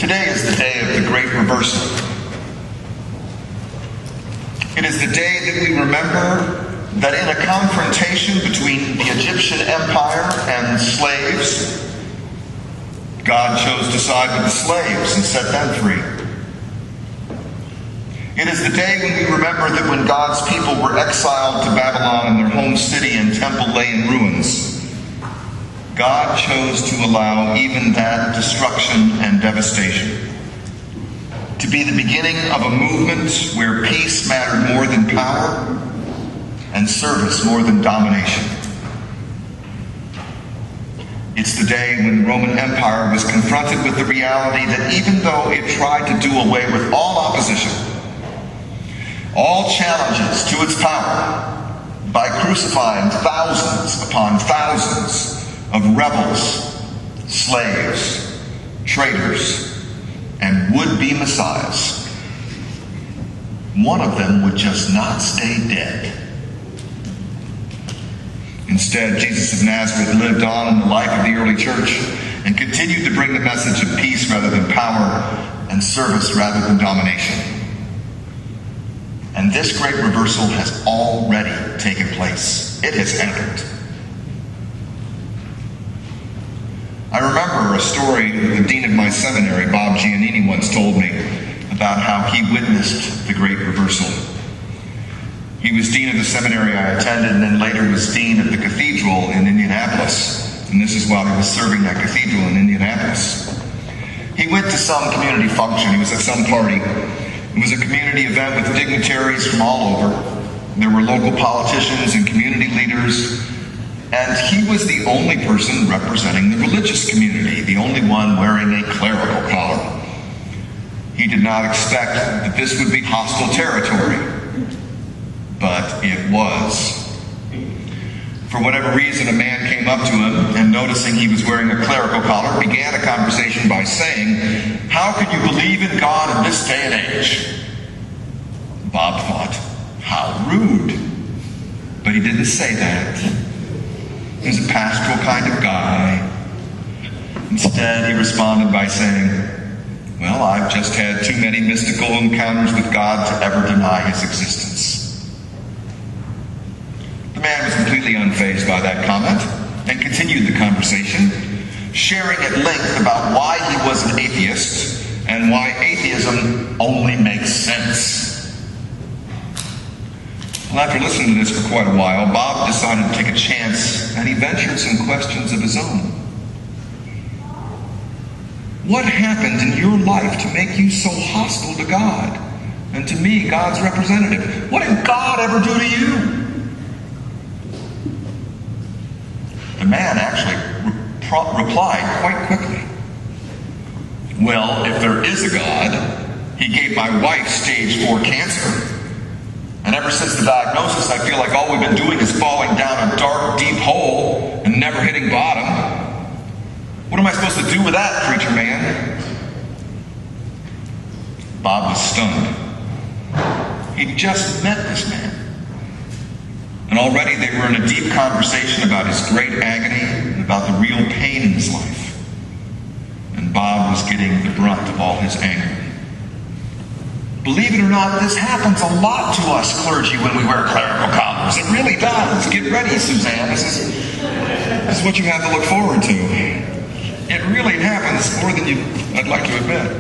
Today is the day of the great reversal. It is the day that we remember that in a confrontation between the Egyptian Empire and slaves, God chose to side with the slaves and set them free. It is the day when we remember that when God's people were exiled to Babylon and their home city and temple lay in ruins, God chose to allow even that destruction and devastation to be the beginning of a movement where peace mattered more than power and service more than domination. It's the day when the Roman Empire was confronted with the reality that even though it tried to do away with all opposition, all challenges to its power, by crucifying thousands upon thousands of rebels, slaves, traitors, and would-be messiahs, one of them would just not stay dead. Instead, Jesus of Nazareth lived on in the life of the early church and continued to bring the message of peace rather than power and service rather than domination. And this great reversal has already taken place. It has happened. I remember a story the dean of my seminary, Bob Giannini, once told me about how he witnessed the great reversal. He was dean of the seminary I attended and then later was dean of the cathedral in Indianapolis. And this is while he was serving that cathedral in Indianapolis. He went to some community function. He was at some party. It was a community event with dignitaries from all over. There were local politicians and community leaders. And he was the only person representing the religious community, the only one wearing a clerical collar. He did not expect that this would be hostile territory, but it was. For whatever reason, a man came up to him and, noticing he was wearing a clerical collar, began a conversation by saying, "How can you believe in God in this day and age?" Bob thought, how rude. But he didn't say that. He was a pastoral kind of guy. Instead, he responded by saying, "Well, I've just had too many mystical encounters with God to ever deny his existence." The man was completely unfazed by that comment and continued the conversation, sharing at length about why he was an atheist and why atheism only makes sense. Well, after listening to this for quite a while, Bob decided to take a chance, and he ventured some questions of his own. What happened in your life to make you so hostile to God and to me, God's representative? What did God ever do to you? The man actually replied quite quickly. "Well, if there is a God, he gave my wife stage 4 cancer. And ever since the diagnosis, I feel like all we've been doing is falling down a dark, deep hole and never hitting bottom. What am I supposed to do with that, preacher man?" Bob was stunned. He'd just met this man. And already they were in a deep conversation about his great agony and about the real pain in his life. And Bob was getting the brunt of all his anger. Believe it or not, this happens a lot to us clergy when we wear clerical collars. It really does. Get ready, Suzanne. This is what you have to look forward to. It really happens more than I'd like to admit.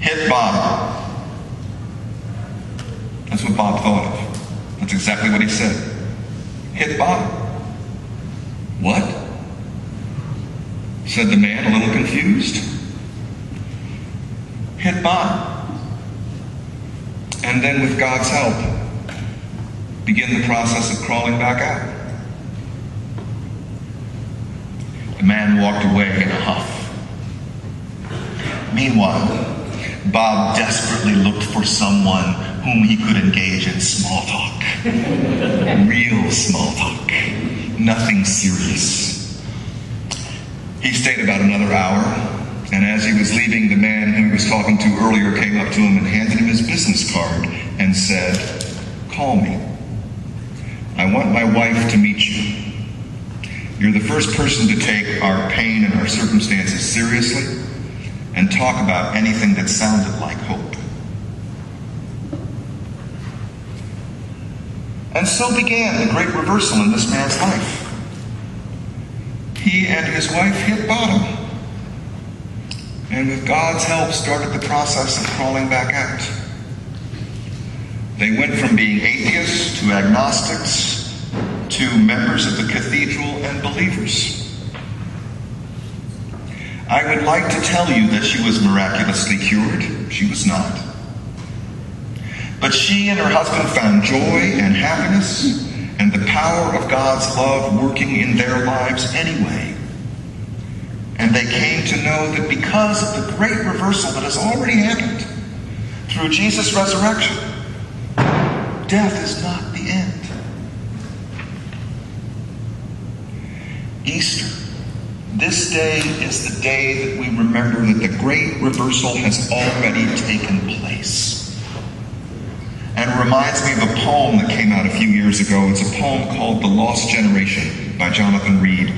Hit bottom. That's what Bob thought of. That's exactly what he said. Hit bottom. What? Said the man, a little confused. Hit bottom. And then with God's help, begin the process of crawling back out. The man walked away in a huff. Meanwhile, Bob desperately looked for someone whom he could engage in small talk. Real small talk. Nothing serious. He stayed about another hour, and as he was leaving, the man who he was talking to earlier came up to him and handed him his business card and said, "Call me. I want my wife to meet you. You're the first person to take our pain and our circumstances seriously and talk about anything that sounded like hope. And so began the great reversal in this man's life. He and his wife hit bottom, and with God's help started the process of crawling back out. They went from being atheists to agnostics to members of the cathedral and believers. I would like to tell you that she was miraculously cured. She was not. But she and her husband found joy and happiness and the power of God's love working in their lives anyway. And they came to know that because of the great reversal that has already happened through Jesus' resurrection, death is not the end. Easter, this day is the day that we remember that the great reversal has already taken place. And it reminds me of a poem that came out a few years ago. It's a poem called The Lost Generation by Jonathan Reed.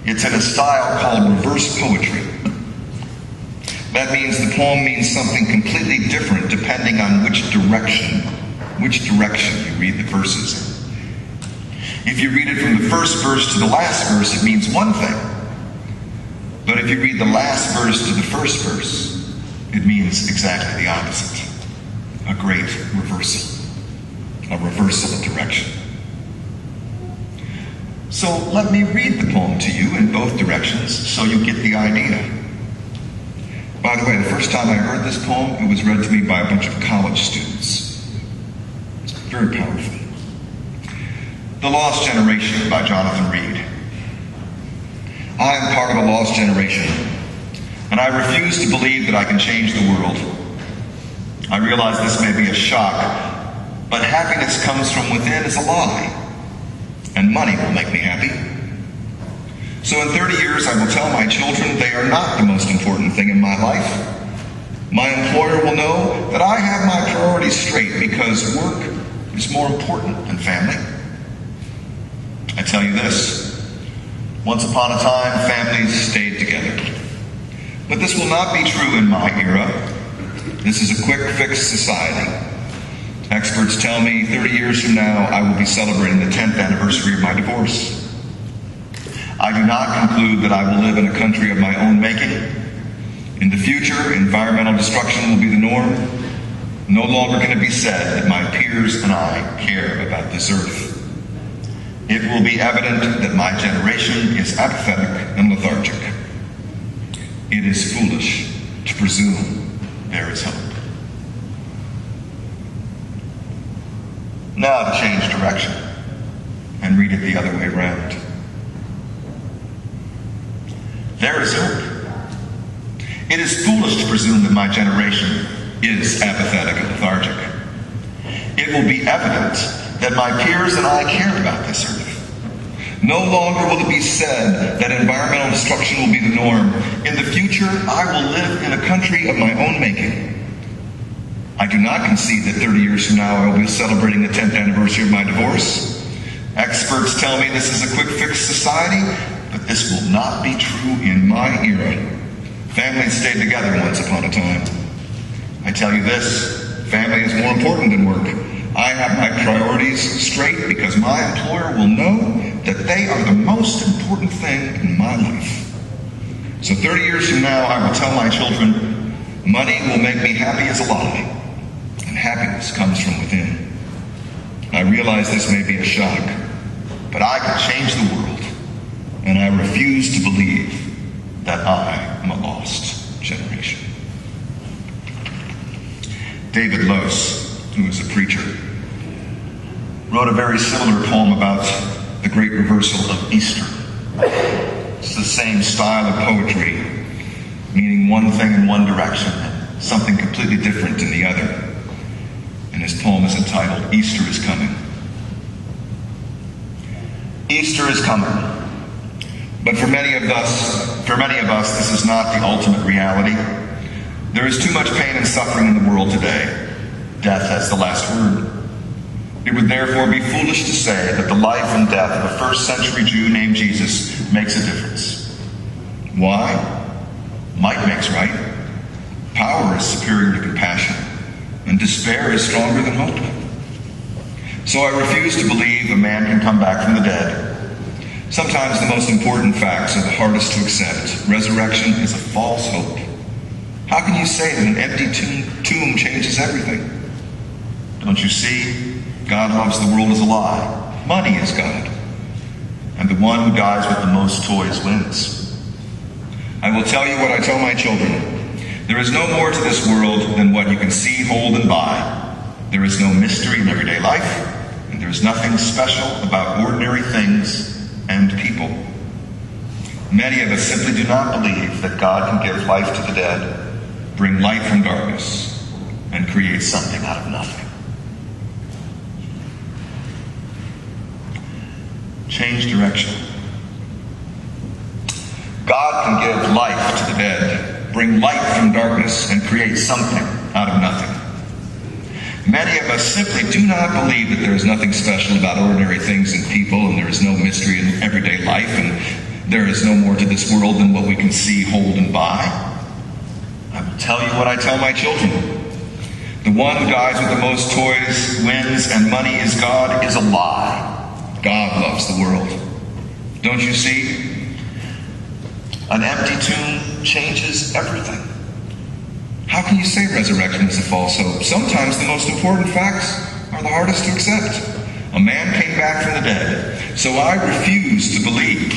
It's in a style called reverse poetry. That means the poem means something completely different depending on which direction you read the verses in. If you read it from the first verse to the last verse, it means one thing. But if you read the last verse to the first verse, it means exactly the opposite. A great reversal. A reversal of direction. So let me read the poem to you in both directions so you get the idea. By the way, the first time I heard this poem, it was read to me by a bunch of college students. It's very powerful. The Lost Generation by Jonathan Reed. I am part of a lost generation, and I refuse to believe that I can change the world. I realize this may be a shock, but happiness comes from within is a lie, and money will make me happy. So in 30 years, I will tell my children they are not the most important thing in my life. My employer will know that I have my priorities straight because work is more important than family. I tell you this, once upon a time, families stayed together. But this will not be true in my era. This is a quick fix society. Experts tell me 30 years from now, I will be celebrating the 10th anniversary of my divorce. I do not conclude that I will live in a country of my own making. In the future, environmental destruction will be the norm. No longer can it be said that my peers and I care about this earth. It will be evident that my generation is apathetic and lethargic. It is foolish to presume there is hope. Now to change direction and read it the other way around. There is hope. It is foolish to presume that my generation is apathetic and lethargic. It will be evident that my peers and I care about this earth. No longer will it be said that environmental destruction will be the norm. In the future, I will live in a country of my own making. I do not concede that 30 years from now I will be celebrating the 10th anniversary of my divorce. Experts tell me this is a quick fix society, but this will not be true in my era. Families stayed together once upon a time. I tell you this, family is more important than work. I have my priorities straight because my employer will know that they are the most important thing in my life. So 30 years from now, I will tell my children, money will make me happy as a lie, and happiness comes from within. I realize this may be a shock, but I can change the world, and I refuse to believe that I am a lost generation. David Lose, who is a preacher, wrote a very similar poem about the great reversal of Easter. It's the same style of poetry, meaning one thing in one direction and something completely different in the other. And his poem is entitled, Easter is Coming. Easter is coming. But for many of us, this is not the ultimate reality. There is too much pain and suffering in the world today. Death has the last word. It would therefore be foolish to say that the life and death of a first-century Jew named Jesus makes a difference. Why? Might makes right. Power is superior to compassion, and despair is stronger than hope. So I refuse to believe a man can come back from the dead. Sometimes the most important facts are the hardest to accept. Resurrection is a false hope. How can you say that an empty tomb changes everything? Don't you see? God loves the world as a lie. Money is God. And the one who dies with the most toys wins. I will tell you what I tell my children. There is no more to this world than what you can see, hold, and buy. There is no mystery in everyday life, and there is nothing special about ordinary things and people. Many of us simply do not believe that God can give life to the dead, bring light from darkness, and create something out of nothing. Change direction. God can give life to the dead, bring light from darkness, and create something out of nothing. Many of us simply do not believe that there is nothing special about ordinary things and people, and there is no mystery in everyday life, and there is no more to this world than what we can see, hold, and buy. I will tell you what I tell my children. The one who dies with the most toys wins, and money is God is a lie. God loves the world. Don't you see? An empty tomb changes everything. How can you say resurrection is a false hope? Sometimes the most important facts are the hardest to accept. A man came back from the dead. So I refuse to believe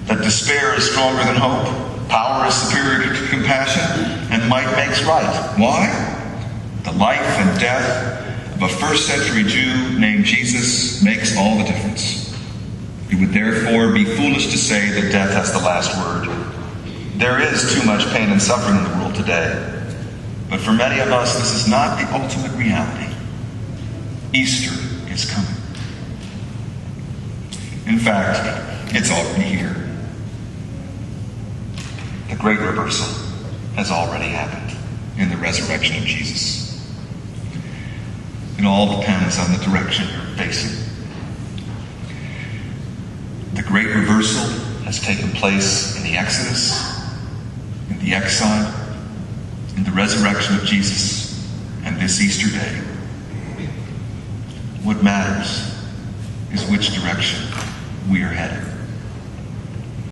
that despair is stronger than hope, power is superior to compassion, and might makes right. Why? The life and death of a first-century Jew named Jesus makes all the difference. It would therefore be foolish to say that death has the last word. There is too much pain and suffering in the world today. But for many of us, this is not the ultimate reality. Easter is coming. In fact, it's already here. The great reversal has already happened in the resurrection of Jesus. It all depends on the direction you're facing. The great reversal has taken place in the Exodus, in the exile, in the resurrection of Jesus, and this Easter day. What matters is which direction we are headed.